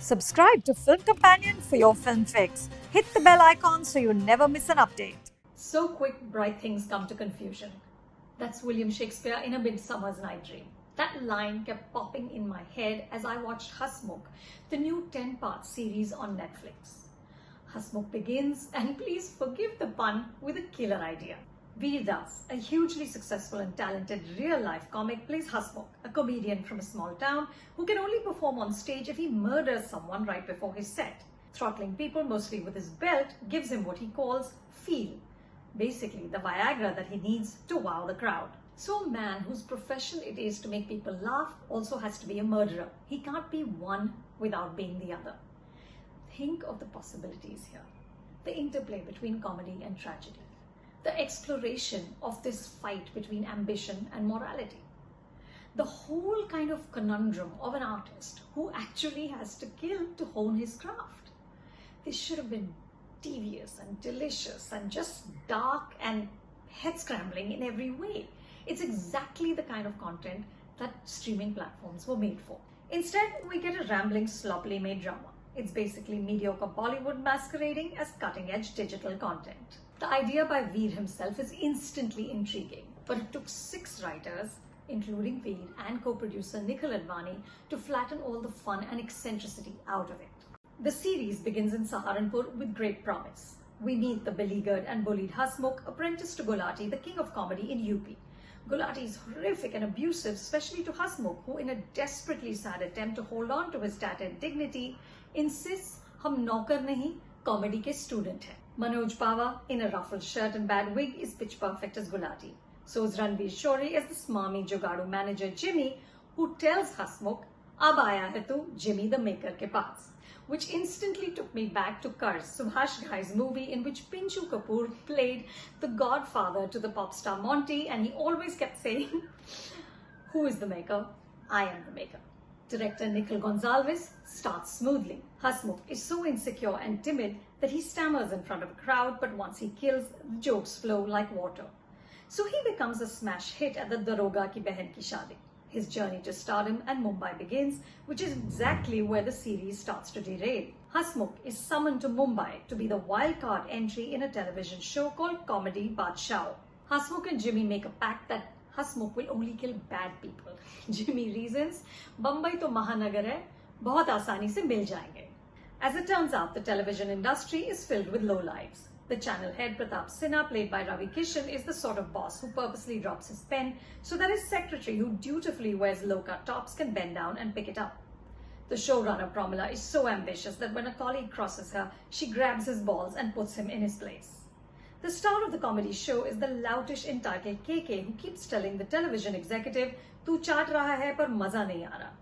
Subscribe to Film Companion for your film fix. Hit the bell icon so you never miss an update. So quick, bright things come to confusion. That's William Shakespeare in A Midsummer's Night Dream. That line kept popping in my head as I watched Hasmukh, the new 10-part series on Netflix. Hasmukh begins, and please forgive the pun, with a killer idea. Veer Das, a hugely successful and talented real-life comic, plays Hasmukh, a comedian from a small town who can only perform on stage if he murders someone right before his set. Throttling people, mostly with his belt, gives him what he calls feel. Basically, the Viagra that he needs to wow the crowd. So a man whose profession it is to make people laugh also has to be a murderer. He can't be one without being the other. Think of the possibilities here. The interplay between comedy and tragedy. The exploration of this fight between ambition and morality. The whole kind of conundrum of an artist who actually has to kill to hone his craft. This should have been devious and delicious and just dark and head-scrambling in every way. It's exactly the kind of content that streaming platforms were made for. Instead, we get a rambling, sloppily made drama. It's basically mediocre Bollywood masquerading as cutting-edge digital content. The idea by Veer himself is instantly intriguing, but it took 6 writers, including Veer and co-producer Nikhil Advani, to flatten all the fun and eccentricity out of it. The series begins in Saharanpur with great promise. We meet the beleaguered and bullied Hasmukh, apprentice to Gulati, the king of comedy in UP. Gulati is horrific and abusive, especially to Hasmukh, who in a desperately sad attempt to hold on to his tattered dignity, insists, "Hum naukar nahi, comedy ke student hai." Manoj Pava, in a ruffled shirt and bad wig, is pitch perfect as Gulati. So is Ranvir Shorey as the smarmy Jogadu manager Jimmy, who tells Hasmukh, "Ab aaya hai tu Jimmy the maker ke paas," which instantly took me back to Karz, Subhash Ghai's movie, in which Pinchu Kapoor played the godfather to the pop star Monty, and he always kept saying, "Who is the maker? I am the maker." Director Nikhil Gonzalez starts smoothly. Hasmukh is so insecure and timid that he stammers in front of a crowd, but once he kills, the jokes flow like water. So he becomes a smash hit at the Daroga Ki Behan Ki Shaadi. His journey to stardom and Mumbai begins, which is exactly where the series starts to derail. Hasmukh is summoned to Mumbai to be the wildcard entry in a television show called Comedy Badshah. Hasmukh and Jimmy make a pact that Hasmukh will only kill bad people. Jimmy reasons, "Mumbai to Mahanagar hai, bahut aasani se mil jayenge." As it turns out, the television industry is filled with lowlives. The channel head Pratap Sinha, played by Ravi Kishan, is the sort of boss who purposely drops his pen so that his secretary, who dutifully wears low-cut tops, can bend down and pick it up. The showrunner Pramila is so ambitious that when a colleague crosses her, she grabs his balls and puts him in his place. The star of the comedy show is the loutish, entitled KK, who keeps telling the television executive, "Tu chaat raha hai par maza nahi aa raha."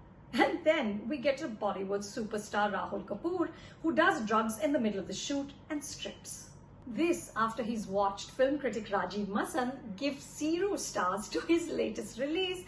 And then we get to Bollywood superstar Rahul Kapoor, who does drugs in the middle of the shoot and strips. This after he's watched film critic Rajiv Masan give 0 stars to his latest release,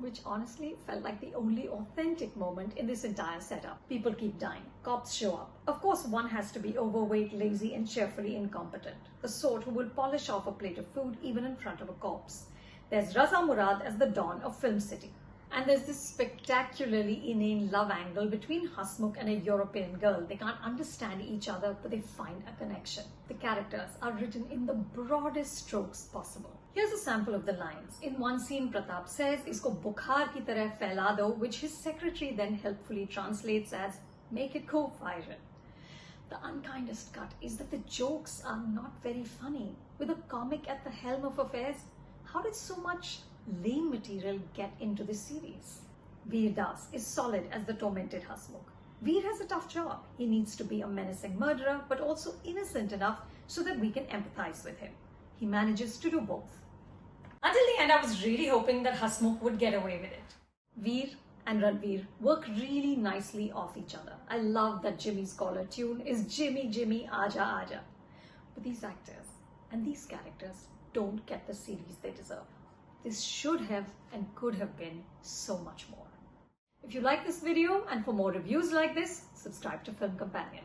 which honestly felt like the only authentic moment in this entire setup. People keep dying. Cops show up. Of course, one has to be overweight, lazy, and cheerfully incompetent. The sort who will polish off a plate of food even in front of a corpse. There's Raza Murad as the Don of Film City. And there's this spectacularly inane love angle between Hasmukh and a European girl. They can't understand each other, but they find a connection. The characters are written in the broadest strokes possible. Here's a sample of the lines. In one scene, Pratap says, "Isko bukhar ki tarah phaila do," which his secretary then helpfully translates as, "Make it go viral." The unkindest cut is that the jokes are not very funny. With a comic at the helm of affairs, how did so much lame material get into this series? Veer Das is solid as the tormented Hasmukh. Veer has a tough job. He needs to be a menacing murderer, but also innocent enough so that we can empathize with him. He manages to do both. Until the end, I was really hoping that Hasmukh would get away with it. Veer and Ranvir work really nicely off each other. I love that Jimmy's caller tune is "Jimmy, Jimmy, Aaja, Aaja." But these actors and these characters don't get the series they deserve. This should have and could have been so much more. If you like this video and for more reviews like this, subscribe to Film Companion.